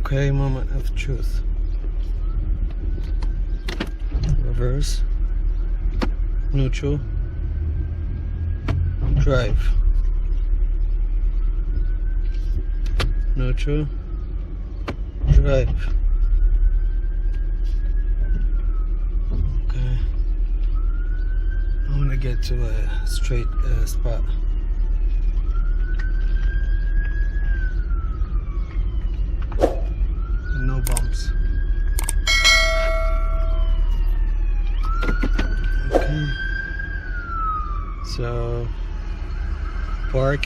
Okay, moment of truth. Reverse, neutral, drive, neutral, drive. Okay, I want to get to a straight spot. No bumps. Okay, so park,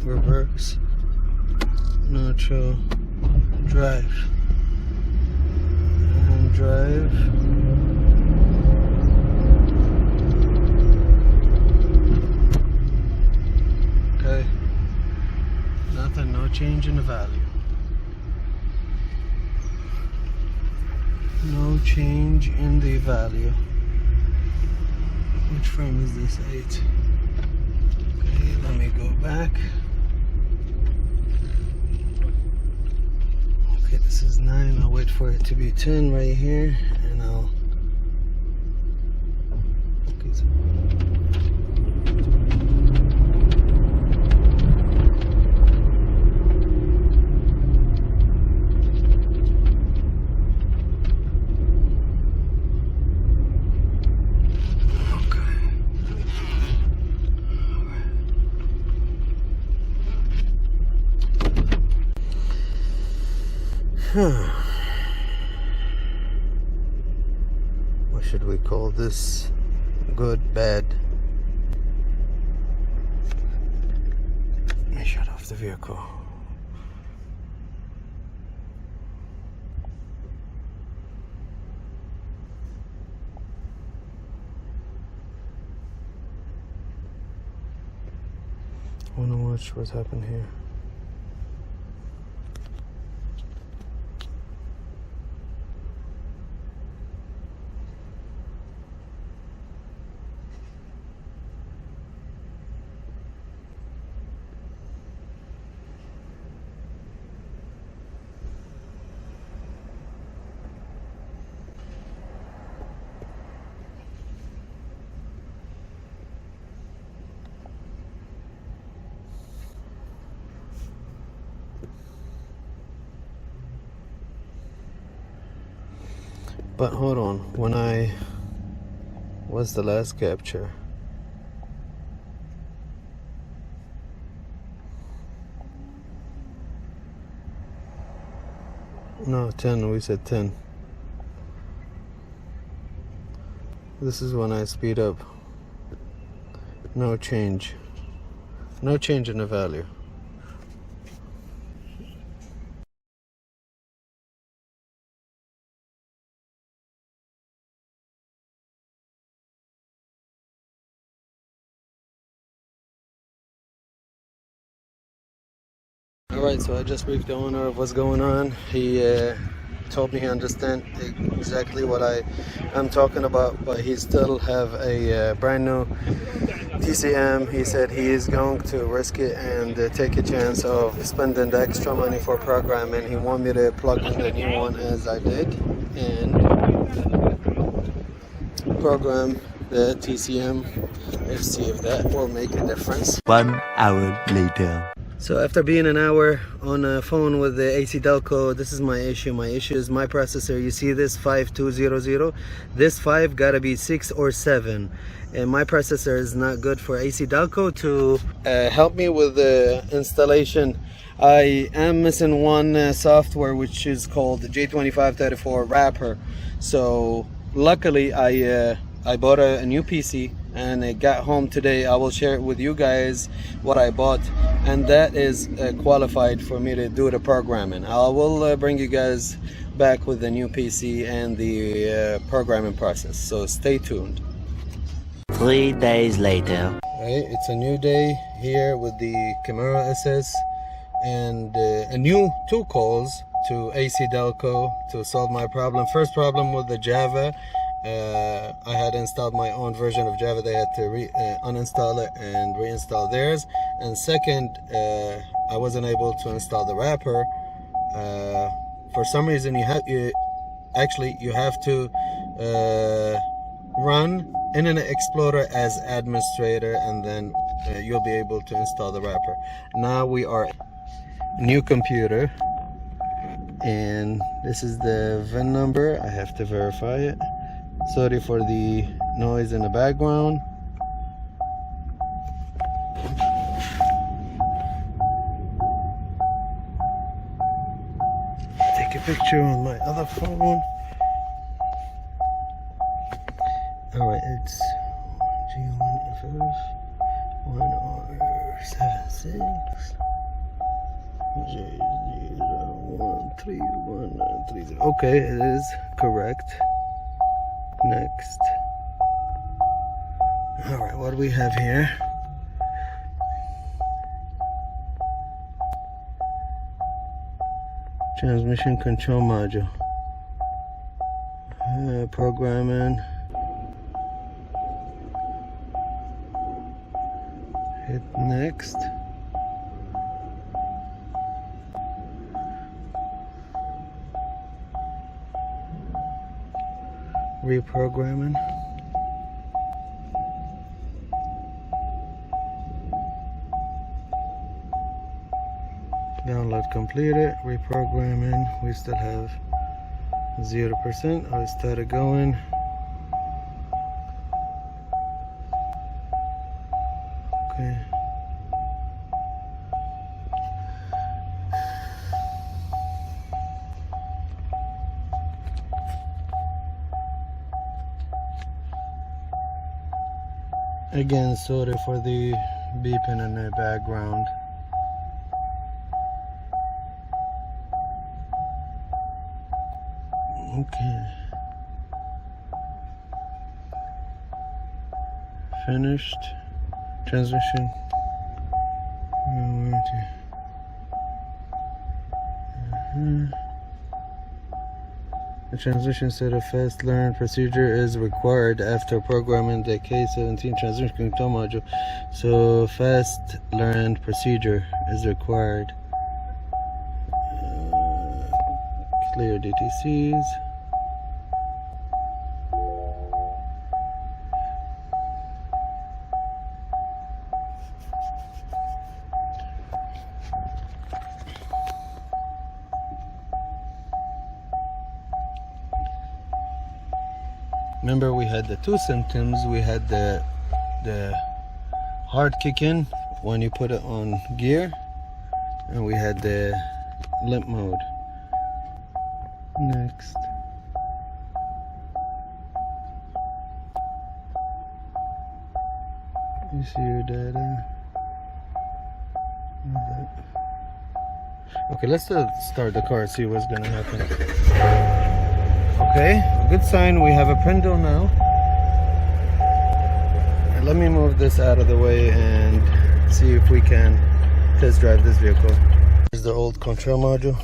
reverse, neutral, drive, and drive. Okay, nothing, no change in the value. No change in the value. Which frame is this? 8. Okay, let me go back. Okay, this is 9. I'll wait for it to be 10 right here, and I'll. Okay, so what should we call this? Good, bad? Let me shut off the vehicle. I want to watch what's happened here. But hold on, what's the last capture? No, 10, we said 10. This is when I speed up. No change. No change in the value. Alright, so I just briefed the owner of what's going on. He told me he understands exactly what I am talking about, but he still have a brand new TCM. He said he is going to risk it and take a chance of spending the extra money for programming. He wanted me to plug in the new one, as I did, and program the TCM. Let's see if that will make a difference. 1 hour later. So after being an hour on a phone with the AC Delco, this is my issue. My issue is my processor. You see this 5200? This 5 gotta be 6 or 7. And my processor is not good for AC Delco to help me with the installation. I am missing one software, which is called J2534 Wrapper. So luckily I bought a new PC and it got home today. I will share it with you guys what I bought, and that is qualified for me to do the programming. I will bring you guys back with the new PC and the programming process, so stay tuned. 3 days later. Right, it's a new day here with the Camaro SS, and a new 2 calls to AC Delco to solve my problem. First problem with the Java. I had installed my own version of Java. They had to uninstall it and reinstall theirs. And second, I wasn't able to install the wrapper. For some reason you have to run Internet Explorer as administrator, and then you'll be able to install the wrapper. Now we are new computer, and this is the VIN number. I have to verify it. Sorry for the noise in the background. Take a picture on my other phone. Alright, it's G1FF 1R76 J013130. Okay, it is correct. Next. Alright, what do we have here? Transmission control module. Programming. Hit next. Reprogramming. Download completed. Reprogramming. We still have 0%. I started going. Okay. Again, sorry for the beeping in the background. Okay. Finished. Transmission. Warranty. The transmission set of fast learn procedure is required after programming the K17 transmission control module. So fast learn procedure is required. Clear DTCs. Remember, we had the two symptoms. We had the hard kick in when you put it on gear, and we had the limp mode. Next. You see your data. Okay, let's start the car and see what's gonna happen. Okay, a good sign. We have a Prindle now. And let me move this out of the way and see if we can test drive this vehicle. Here's the old control module.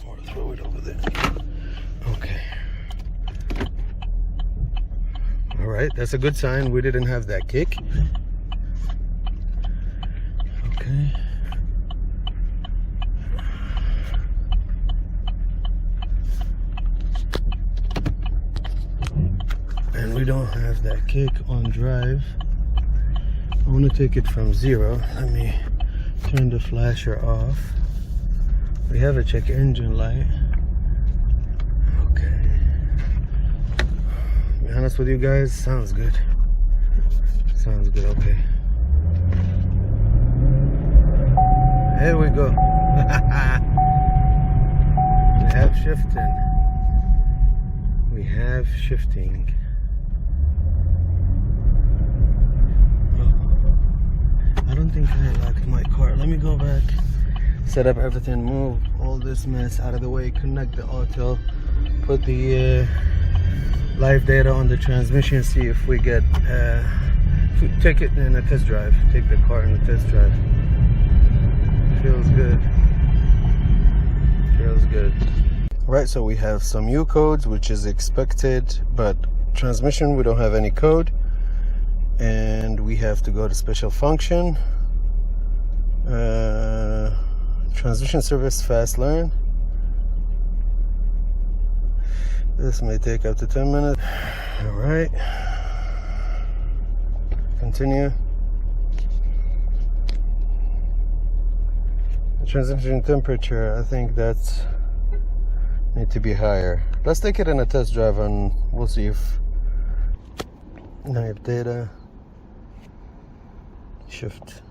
Or throw it over there. Okay. Alright, that's a good sign. We didn't have that kick. Okay. And we don't have that kick on drive. I want to take it from 0. Let me turn the flasher off. We have a check engine light. Okay. To be honest with you guys, sounds good. Sounds good, okay. Here we go. We have shifting. We have shifting. I don't think I locked my car. Let me go back, set up everything, move all this mess out of the way, connect the auto, put the live data on the transmission, see if we get take it in a test drive, take the car in a test drive. Feels good. Feels good. Right, so we have some U codes, which is expected, but transmission we don't have any code. And we have to go to special function. Transmission service fast learn. This may take up to 10 minutes. All right. Continue. The transmission temperature, I think that's need to be higher. Let's take it in a test drive and we'll see if nav data shift.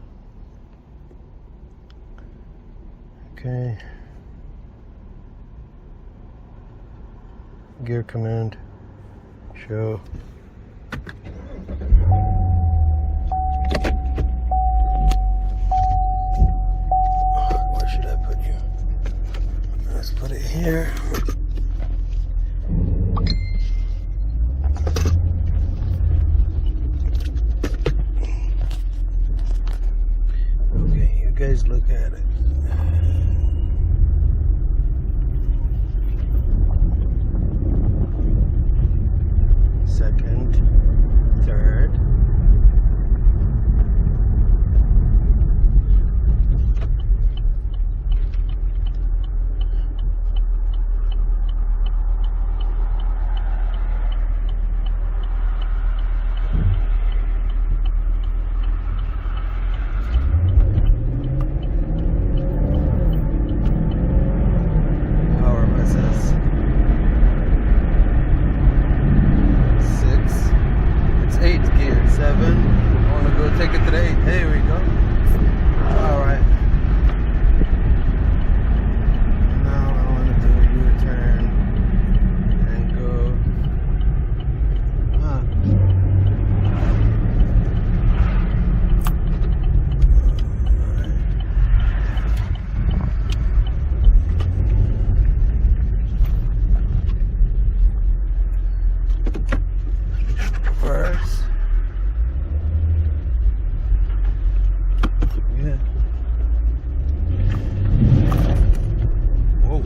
Okay. Gear command show. Where should I put you? Let's put it here. Okay, you guys look at it. Second, third. Power buses. 8 gear, 7. I want to go take it to the 8. There we go. Alright. Now I want to do a U-turn and go. First. Yeah. Whoa.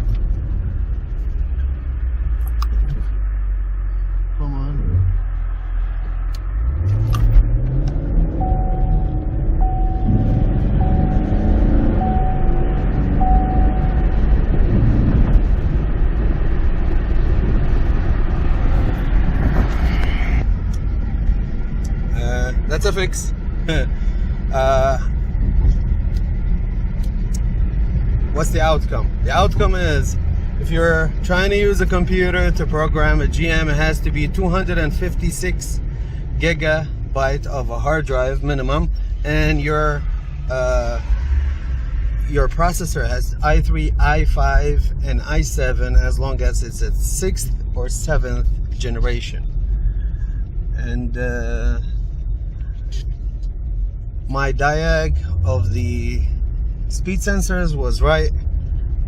Come on. That's a fix. What's the outcome? The outcome is if you're trying to use a computer to program a GM, it has to be 256 gigabyte of a hard drive minimum, and your processor has i3, i5, and i7 as long as it's at 6th or 7th generation. And my diag of the speed sensors was right.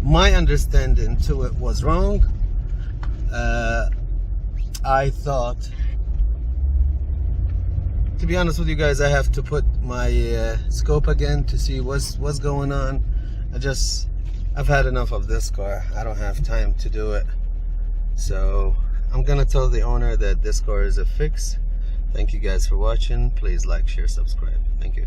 My understanding to it was wrong. I thought, to be honest with you guys, I have to put my scope again to see what's going on. I've had enough of this car. I don't have time to do it. So I'm gonna tell the owner that this car is a fix. Thank you guys for watching. Please like, share, subscribe. Thank you.